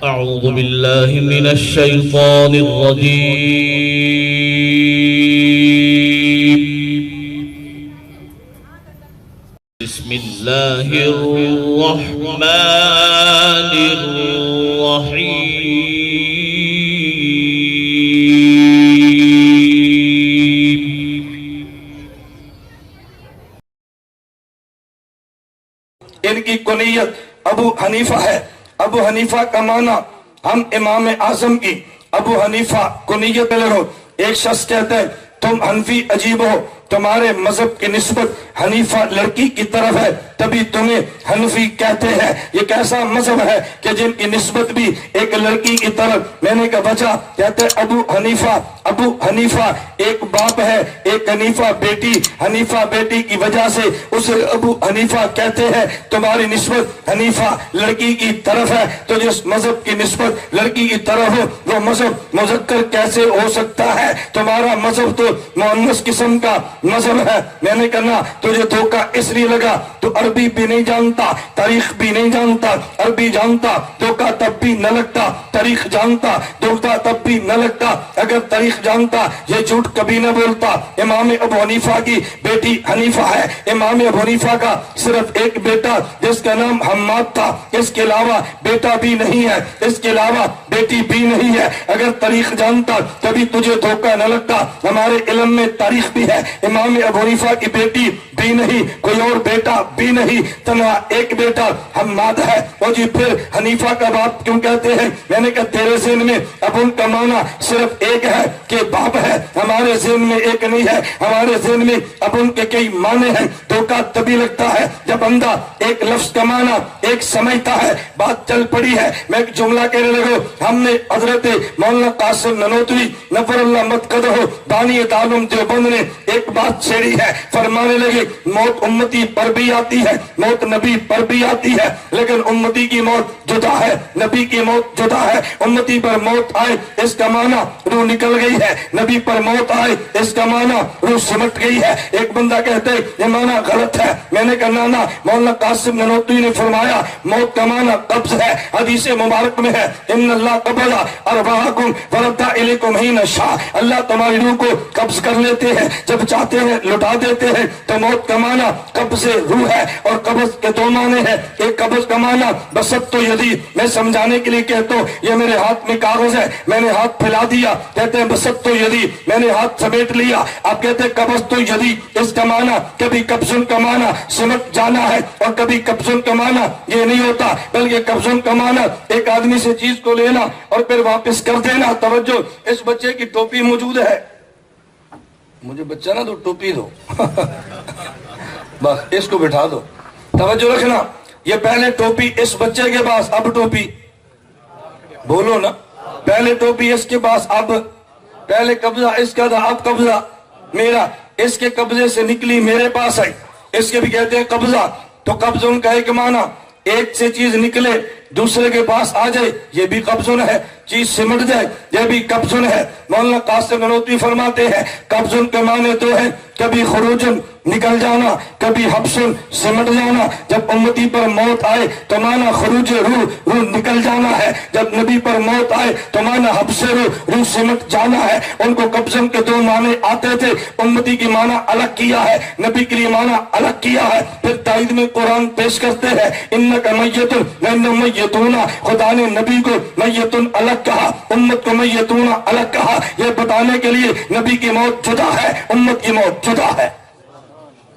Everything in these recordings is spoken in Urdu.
أعوذ بالله من الشيطان الرجيم. بسم الله الرحمن الرحيم. ان کی کنیت ابو حنیفہ ہے. ابو حنیفہ کا معنی ہم امام اعظم کی ابو حنیفہ کنیت لگو. ایک شخص کہتا ہے تم حنفی عجیب ہو، تمہارے مذہب کی نسبت حنیفہ لڑکی کی طرف ہے تبھی تمہیں حنفی کہتے ہیں. یہ کیسا مذہب ہے کہ جن کی نسبت بھی ایک لڑکی کی طرف. میں نے کہا وجہ، کہتے ہیں ابو حنیفہ ایک باپ ہے، ایک حنیفہ بیٹی. حنیفہ بیٹی کی وجہ سے اسے ابو حنیفہ کہتے ہیں. تمہاری نسبت حنیفہ لڑکی کی طرف ہے تو جس مذہب کی نسبت لڑکی کی طرف ہو وہ مذہب مذکر کیسے ہو سکتا ہے؟ تمہارا مذہب تو مؤنث قسم کا مذہب ہے. میں نے کہا تجھے دھوکہ اس لیے لگا تو عربی بھی نہیں جانتا، تاریخ بھی نہیں جانتا. عربی جانتا دھوکہ تب بھی نہ لگتا، تاریخ جانتا دھوکہ تب بھی نہ لگتا. اگر تاریخ جانتا یہ جھوٹ کبھی نہ بولتا. امام ابو حنیفہ کی بیٹی حنیفہ ہے. امام ابو حنیفہ کا صرف ایک بیٹا جس کا نام حماد تھا، اس کے علاوہ بیٹا بھی نہیں ہے، اس کے علاوہ بیٹی بھی نہیں ہے. اگر تاریخ جانتا کبھی تجھے دھوکہ نہ لگتا. ہمارے علم میں تاریخ بھی ہے. امام ابو حنیفہ کی بیٹی بھی نہیں، کوئی اور بیٹا بھی نہیں، تنہا ایک بیٹا حماد ہے. اور جی پھر حنیفہ کا باپ کیوں کہتے ہیں؟ میں نے کہا تیرے ذہن میں ابن کا معنی صرف ایک ہے کہ باپ ہے، ہمارے ذہن میں ایک نہیں ہے. ہمارے ذہن میں ابن کے کئی معنی ہیں. دھوکہ تبھی لگتا ہے جب بندہ ایک لفظ کا معنی ایک سمجھتا ہے. بات چل پڑی ہے، میں ایک جملہ کہنے لگا. ہم نے حضرت مولانا قاسم ننوتوی نفر اللہ متقدہ بانی تعلم دیوبند نے ایک بات چھیڑی ہے. فرمانے لگے موت امتی پر بھی آتی ہے، موت نبی پر بھی آتی ہے، لیکن امتی کی موت جدا ہے، نبی کی موت جدا ہے. امتی پر موت آئے اس کا معنی روح نکل گئی ہے، نبی پر موت آئے اس کا معنی روح سمٹ گئی ہے. ایک بندہ کہتے یہ معنی غلط ہے. میں نے کہا نا، مولانا قاسم ننوتوی نے فرمایا موت کا معنی قبض ہے. حدیث مبارک میں ہے ان اللہ قبض ارواحکم ورد الیکم حین شاء. اللہ تمہاری روح کو قبض کر لیتے ہیں، جب چاہتے ہیں لٹا دیتے ہیں. تو موت کا معنی قبض روح ہے. اور قبض کے دو معنی ہے. ایک قبض کا معنی بسط یدی، میں سمجھانے کے لیے کہتا ہوں یہ میرے ہاتھ میں کاغذ ہے، میں نے ہاتھ پھیلا دیا، کہتے ہیں بسط یدی، میں نے ہاتھ سمیٹ لیا. آپ کہتے ہیں قبض یدی. اس کا معنی کبھی قبضن کا معنی سمٹ جانا ہے اور کبھی قبضن کا معنی یہ نہیں ہوتا، بلکہ قبضن کا معنی ایک آدمی سے چیز کو لینا اور پھر واپس کر دینا. توجہ، اس بچے کی ٹوپی موجود ہے، مجھے بچہ نہ دو ٹوپی دو بس اس کو بٹھا دو. توجہ رکھنا، یہ پہلے ٹوپی اس بچے کے پاس، اب ٹوپی بولو نا، پہلے ٹوپی اس کے پاس، اب پہلے قبضہ اس کا تھا، اب قبضہ میرا. اس کے قبضے سے نکلی میرے پاس آئی، اس کے بھی کہتے ہیں قبضہ. تو قبض ان کا ایک معنی ایک سے چیز نکلے دوسرے کے پاس آ جائے، یہ بھی قبضن ہے. چیز سمٹ جائے یہ بھی قبضن ہے. مولانا قاسم ننوتوی فرماتے ہیں قبضن کے معنی تو ہے کبھی خروجن نکل جانا، کبھی حبسن سمٹ جانا. جب امتی پر موت آئے تو معنی خروج روح، روح نکل جانا ہے. جب نبی پر موت آئے تو معنی حبس روح، روح سمٹ جانا ہے. ان کو قبضن کے دو معنی آتے تھے. امتی کی معنی الگ کیا ہے، نبی کے لیے معنی الگ کیا ہے. پھر تائید میں قرآن پیش کرتے ہیں انکا میتن وانہم میتون. خدا نے نبی کو میتن الگ کہا، امت کو میتون الگ کہا، یہ بتانے کے لیے نبی کی موت جدا ہے، امت کی موت جدا ہے.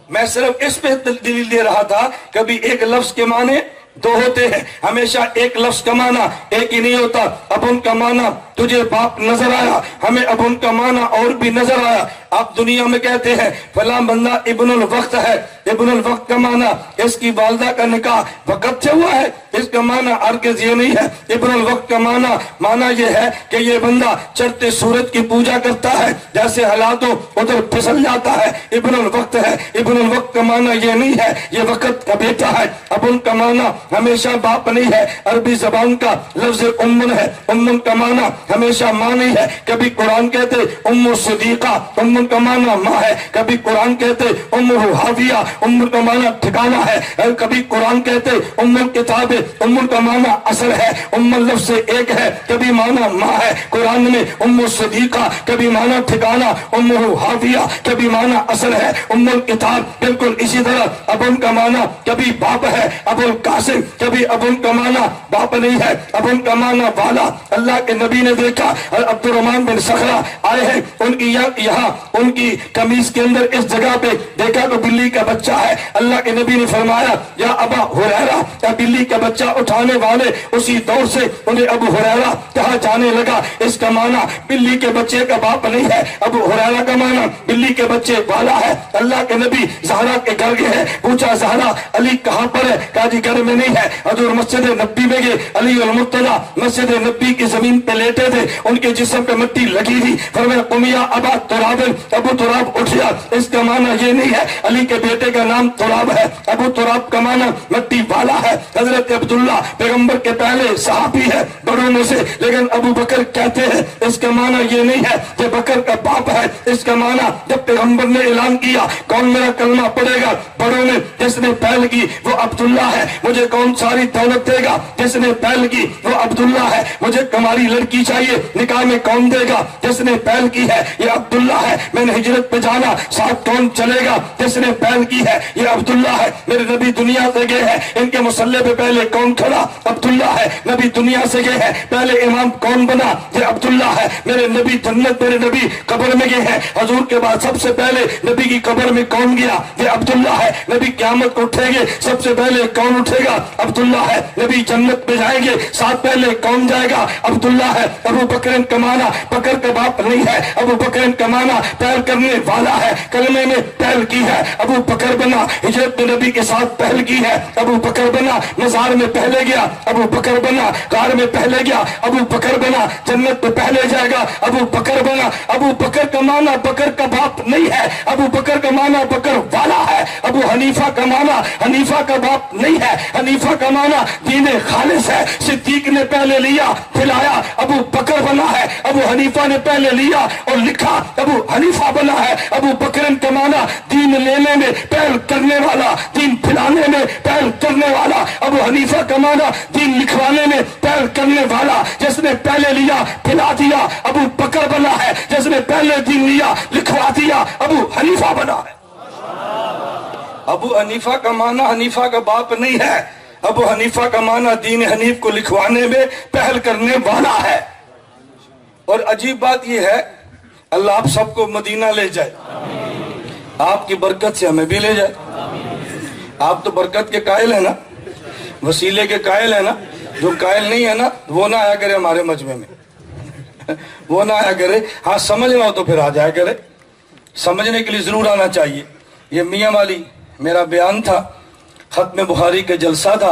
میں صرف اس پہ دلیل دے رہا تھا کبھی ایک لفظ کے معنی دو ہوتے ہیں، ہمیشہ ایک لفظ کا معنی ایک ہی نہیں ہوتا. ابن کا معنی تجھے باپ نظر آیا، ہمیں ابن کا معنی اور بھی نظر آیا. آپ دنیا میں کہتے ہیں فلاں بندہ ابن الوقت ہے. ابن الوقت کا معنی اس کی والدہ کا نکاح وقت سے ہوا ہے، اس کا معنی ہرگز یہ نہیں ہے. ابن الوقت کا معنی یہ ہے کہ یہ بندہ چڑھتے سورج کی پوجا کرتا ہے، جیسے حالاتوں ادھر پھسل جاتا ہے، ابن الوقت ہے. ابن الوقت کا معنی یہ نہیں ہے یہ وقت کا بیٹا ہے. ابن کا معنی ہمیشہ باپ نہیں ہے، عربی زبان کا لفظ امن ہے. امن کا معنی ہمیشہ ماں نہیں ہے. کبھی قرآن کہتے ام صدیقہ، ام کا معنی ماں ہے. کبھی قرآن کہتے ام حاویہ، ام کا معنی ٹھکانہ ہے. کبھی قرآن کہتے ام الکتاب، ام کا معنی اصل ہے. ام لفظ سے ایک ہے. کبھی معنی ماں ہے قرآن میں ام صدیقہ، کبھی معنی ٹھکانہ ام حاویہ، کبھی معنی اصل ہے ام الکتاب. بالکل اسی طرح ابن کا معنی کبھی باپ ہے ابو القاسم، کبھی ابن کا معنی باپ نہیں ہے، ابن کا معنی والا. اللہ کے نبی نے دیکھا عبد الرحمن بن صخرہ آئے ہیں، ان کی یہاں ان کی قمیص کے اندر اس جگہ پہ دیکھا تو بلی کا بچہ ہے. اللہ کے نبی نے فرمایا یا ابا ہریرہ، یا بلی کا بچہ اٹھانے والے اسی دور سے انہیں ابو ہریرہ کہا جانے لگا. اس کا معنی بلی کے بچے کا باپ نہیں ہے، ابو ہریرہ کا معنی بلی کے بچے والا ہے. اللہ کے نبی زہرا کے گھر گئے، پوچھا زہرا علی کہاں پر ہے؟ کہا جی گھر میں نہیں ہے. حضور مسجد نبی میں گئے، علی المرتضیٰ مسجد نبی کی زمین پہ لیٹے تھے، ان کے جسم پہ مٹی لگی تھی. فرمایا قم یا ابا تراب، ابو تراب اٹھ گیا. اس کا معنی یہ نہیں ہے علی کے بیٹے کا نام تراب ہے، ابو تراب کا معنی مٹی والا ہے. حضرت عبداللہ پیغمبر کے پہلے صحابی ہے بڑوں میں سے، لیکن ابو بکر کہتے ہیں اس کا معنی یہ نہیں ہے کہ بکر کا باپ ہے. اس کا معنی جب پیغمبر نے اعلان کیا کون میرا کلمہ پڑھے گا بڑوں میں جس نے پہل کی وہ عبداللہ ہے. مجھے کون ساری دولت دے گا؟ جس نے پہل کی وہ عبداللہ ہے. مجھے کماری لڑکی چاہیے، نکاح میں کون دے گا؟ جس نے پہل کی ہے یہ عبداللہ ہے. میں نے ہجرت پہ جانا ساتھ کون چلے گا؟ جس نے پہل کی ہے یہ عبداللہ ہے. میرے نبی دنیا سے گئے ہیں، ان کے مصلے پہ پہلے کون کھڑا؟ عبداللہ ہے. نبی دنیا سے گئے ہیں، پہلے امام کون بنا؟ یہ عبداللہ ہے. میرے نبی جنت، میرے نبی قبر میں گئے ہیں، حضور کے بعد سب سے پہلے نبی کی قبر میں کون گیا؟ یہ عبداللہ ہے. نبی قیامت کو اٹھیں گے سب سے پہلے کون اٹھے گا؟ عبداللہ ہے. نبی جنت میں جائیں گے ساتھ پہلے کون جائے گا؟ عبداللہ ہے. ابو بکر کا معنی بکر کا باپ نہیں ہے، ابو بکر کا معنی پہل کرنے والا ہے. کلمے میں پہل کی ہے ابو بکر بنا، ہجرت میں نبی کے ساتھ پہل کی ہے ابو بکر بنا. مزار میں پہلے گیا ابو بکر بنا، غار میں پہلے گیا ابو بکر بنا، جنت میں پہلے جائے گا ابو بکر بنا. ابو بکر کا معنی بکر کا باپ نہیں ہے، ابو بکر کا معنی بکر والا ہے. ابو حنیفہ کا معنی حنیفہ کا باپ نہیں ہے، حنیفہ کا معنی دین خالص ہے. صدیق نے پہلے لیا پھلایا ابو بکر بنا ہے، ابو حنیفہ نے پہلے لیا اور لکھا ابو حنیفہ بنا ہے. ابو بکر کا معنی دین لینے میں پہل کرنے والا، دین پھلانے میں پہل کرنے والا. ابو حنیفہ کا معنی دین لکھوانے میں پہل کرنے والا. جس نے پہلے لیا پھلا دیا ابو بکر بنا ہے، جس نے پہلے دین لیا لکھوا دیا ابو حنیفہ بنا ہے. ابو حنیفہ کا معنی حنیفہ کا باپ نہیں ہے، ابو حنیفہ کا معنی دین حنیف کو لکھوانے میں پہل کرنے والا ہے. اور عجیب بات یہ ہے اللہ آپ سب کو مدینہ لے جائے، آپ کی برکت سے ہمیں بھی لے جائے. آپ تو برکت کے قائل ہیں نا، وسیلے کے قائل ہیں نا. جو قائل نہیں ہے نا وہ نہ آیا کرے ہمارے مجمع میں، وہ نہ آیا کرے. ہاں سمجھنا ہو تو پھر آ جایا کرے، سمجھنے کے لیے ضرور آنا چاہیے. یہ میاں والی میرا بیان تھا، ختم بخاری کا جلسہ تھا،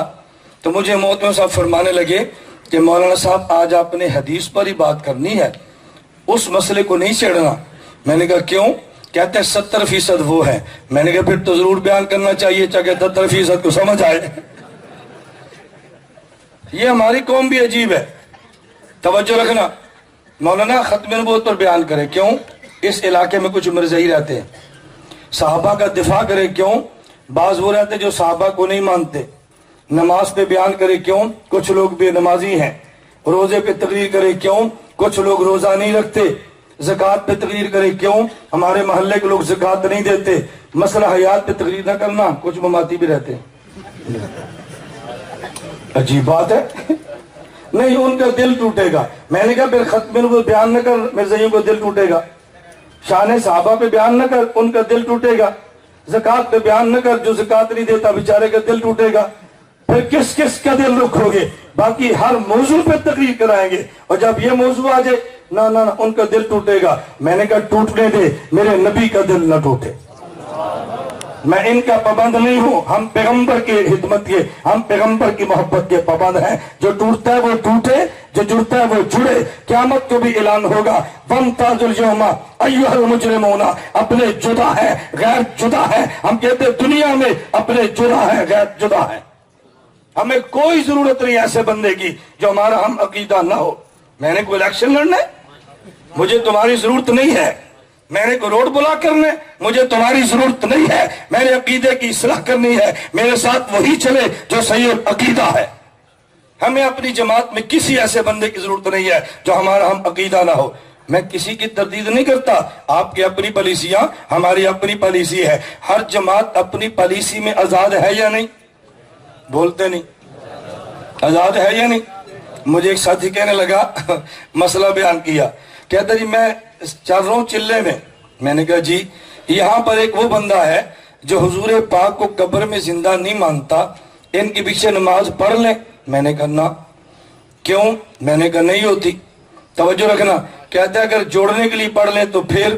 تو مجھے محترم صاحب فرمانے لگے کہ مولانا صاحب آج آپ نے حدیث پر ہی بات کرنی ہے، اس مسئلے کو نہیں چھیڑنا. میں نے کہا کیوں؟ کہتے ہیں 70% وہ ہے. میں نے کہا پھر تو ضرور بیان کرنا چاہیے چاہے 70% کو سمجھ آئے. یہ ہماری قوم بھی عجیب ہے. توجہ رکھنا، مولانا ختم نبوت پر بیان کرے کیوں؟ اس علاقے میں کچھ مرزائی رہتے ہیں. صحابہ کا دفاع کرے کیوں؟ بعض وہ رہتے جو صحابہ کو نہیں مانتے. نماز پہ بیان کرے کیوں؟ کچھ لوگ بے نمازی ہیں. روزے پہ تقریر کرے کیوں؟ کچھ لوگ روزہ نہیں رکھتے. زکوٰۃ پہ تقریر کرے کیوں؟ ہمارے محلے کے لوگ زکوٰۃ نہیں دیتے. مسئلہ حیات پہ تقریر نہ کرنا، کچھ مماتی بھی رہتے ہیں. عجیب بات ہے. نہیں ان کا دل ٹوٹے گا. میں نے کہا پھر ختم نبوت بیان نہ کر، مرزائیوں کو دل ٹوٹے گا. شان صحابہ پہ بیان نہ کر، ان کا دل ٹوٹے گا. زکوٰۃ پہ بیان نہ کر، جو زکوٰۃ نہیں دیتا بیچارے کا دل ٹوٹے گا. پھر کس کس کا دل رکھو گے؟ باقی ہر موضوع پہ تقریر کرائیں گے، اور جب یہ موضوع آ جائے نہ نہ ان کا دل ٹوٹے گا. میں نے کہا ٹوٹنے دے، میرے نبی کا دل نہ ٹوٹے. میں ان کا پابند نہیں ہوں. ہم پیغمبر کی خدمت کے، ہم پیغمبر کی محبت کے پابند ہیں. جو ٹوٹتا ہے وہ ٹوٹے، جو جڑتا ہے وہ جڑے. قیامت کو بھی اعلان ہوگا وَامْتَازُوا الْيَوْمَ أَيُّهَا الْمُجْرِمُونَ. اپنے جدا ہے، غیر جدا ہے. ہم کہتے ہیں دنیا میں اپنے جدا ہے، غیر جدا ہے. ہمیں کوئی ضرورت نہیں ایسے بندے کی جو ہمارا ہم عقیدہ نہ ہو. میں نے کوئی الیکشن لڑنا ہے؟ مجھے تمہاری ضرورت نہیں ہے. میں نے کوئی روڈ بلا کرنا ہے؟ مجھے تمہاری ضرورت نہیں ہے. میں نے عقیدے کی اصلاح کرنی ہے. میرے ساتھ وہی چلے جو صحیح عقیدہ ہے. ہمیں اپنی جماعت میں کسی ایسے بندے کی ضرورت نہیں ہے جو ہمارا ہم عقیدہ نہ ہو. میں کسی کی تردید نہیں کرتا. آپ کی اپنی پالیسیاں، ہماری اپنی پالیسی ہے. ہر جماعت اپنی پالیسی میں آزاد ہے یا نہیں؟ بولتے نہیں. آزاد ہے یا نہیں؟ مجھے ایک ساتھی کہنے لگا، مسئلہ بیان کیا، کہتا جی میں چل رہا ہوں چلے میں. میں نے کہا جی یہاں پر ایک وہ بندہ ہے جو حضور پاک کو قبر میں زندہ نہیں مانتا، ان کے پیچھے نماز پڑھ لیں؟ میں نے کہا نہ. کیوں؟ میں نے کہا نہیں ہوتی. توجہ رکھنا. کہتا ہے اگر جوڑنے کے لیے پڑھ لیں تو پھر؟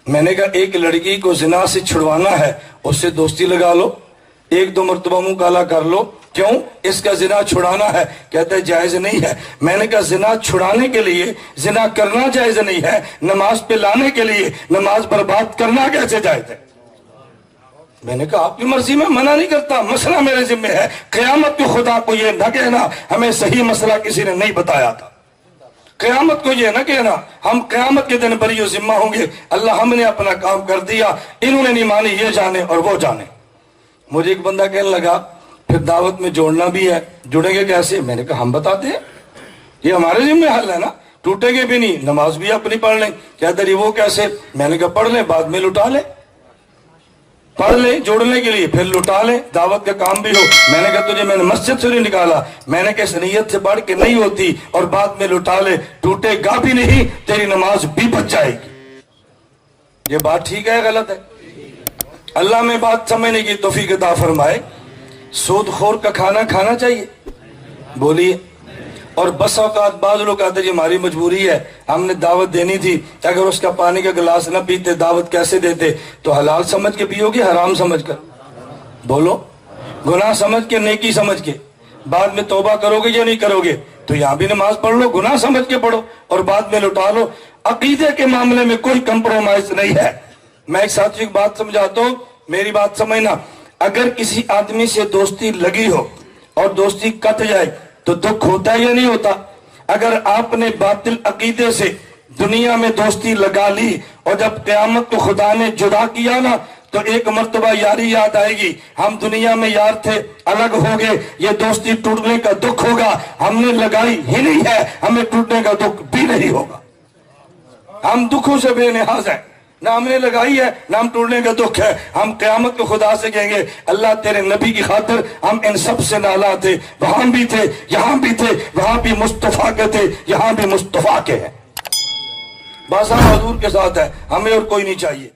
میں نے کہا ایک لڑکی کو زنا سے چھڑوانا ہے، اس سے دوستی لگا لو، 1-2 مرتبہ منہ کالا کر لو. کیوں؟ اس کا زنا چھڑانا ہے. کہتا ہے جائز نہیں ہے. میں نے کہا زنا چھڑانے کے لیے زنا کرنا جائز نہیں ہے، نماز پہ لانے کے لیے نماز برباد کرنا کیسے جائز ہے؟ میں نے کہا آپ کی مرضی، میں منع نہیں کرتا، مسئلہ میرے ذمہ ہے. قیامت کو خدا کو یہ نہ کہنا ہمیں صحیح مسئلہ کسی نے نہیں بتایا تھا. قیامت کو یہ نہ کہنا ہم قیامت کے دن بری و ذمہ ہوں گے. اللہ ہم نے اپنا کام کر دیا، انہوں نے نہیں مانی، یہ جانے اور وہ جانے. مجھے ایک بندہ کہنے لگا پھر دعوت میں جوڑنا بھی ہے، جڑیں گے کیسے؟ میں نے کہا ہم بتاتے ہیں، یہ ہمارے ذمہ حل ہے نا. ٹوٹیں گے بھی نہیں، نماز بھی اپنی پڑھ لیں. کہتا جی وہ کیسے؟ میں نے کہا پڑھ لیں بعد میں لٹا لیں. پڑھ لیں جوڑنے کے لیے پھر لٹا لیں، دعوت کا کام بھی ہو. میں نے کہا تجھے میں نے مسجد سے نہیں نکالا، میں نے کہا اس نیت سے پڑھ کے نہیں ہوتی اور بعد میں لٹا لے، ٹوٹے گا بھی نہیں، تیری نماز بھی بچ جائے گی. یہ بات ٹھیک ہے غلط ہے؟ اللہ میں بات سمجھنے کی توفیق عطا فرمائے. سود خور کا کھانا کھانا چاہیے؟ بولیے. اور بس اوقات بعض لوگ کہتے ہیں جی ہماری مجبوری ہے، ہم نے دعوت دینی تھی، اگر اس کا پانی کا گلاس نہ پیتے دعوت کیسے دیتے؟ تو حلال سمجھ کے پیو گے حرام سمجھ کر؟ بولو. گناہ سمجھ کے، نیکی سمجھ کے. بعد میں توبہ کرو گے یا نہیں کرو گے؟ تو یہاں بھی نماز پڑھ لو، گناہ سمجھ کے پڑھو اور بعد میں لٹا لو. عقیدے کے معاملے میں کوئی کمپرومائز نہیں ہے. میں ایک ساتھی کی بات سمجھاتا ہوں، میری بات سمجھنا. اگر کسی آدمی سے دوستی لگی ہو اور دوستی کٹ جائے تو دکھ ہوتا ہے یا نہیں ہوتا؟ اگر آپ نے باطل عقیدے سے دنیا میں دوستی لگا لی اور جب قیامت کو خدا نے جدا کیا نا تو ایک مرتبہ یاری یاد آئے گی. ہم دنیا میں یار تھے، الگ ہو گئے، یہ دوستی ٹوٹنے کا دکھ ہوگا. ہم نے لگائی ہی نہیں ہے، ہمیں ٹوٹنے کا دکھ بھی نہیں ہوگا. ہم دکھوں سے بے نیاز ہیں، نہ ہم نے لگائی ہے نہ ہم ٹوٹنے کا دکھ ہے. ہم قیامت کو خدا سے کہیں گے اللہ تیرے نبی کی خاطر ہم ان سب سے نالا تھے، وہاں بھی تھے یہاں بھی تھے، وہاں بھی مصطفیٰ کے تھے یہاں بھی مصطفیٰ کے ہیں. بس ہم حضور کے ساتھ ہیں، ہمیں اور کوئی نہیں چاہیے.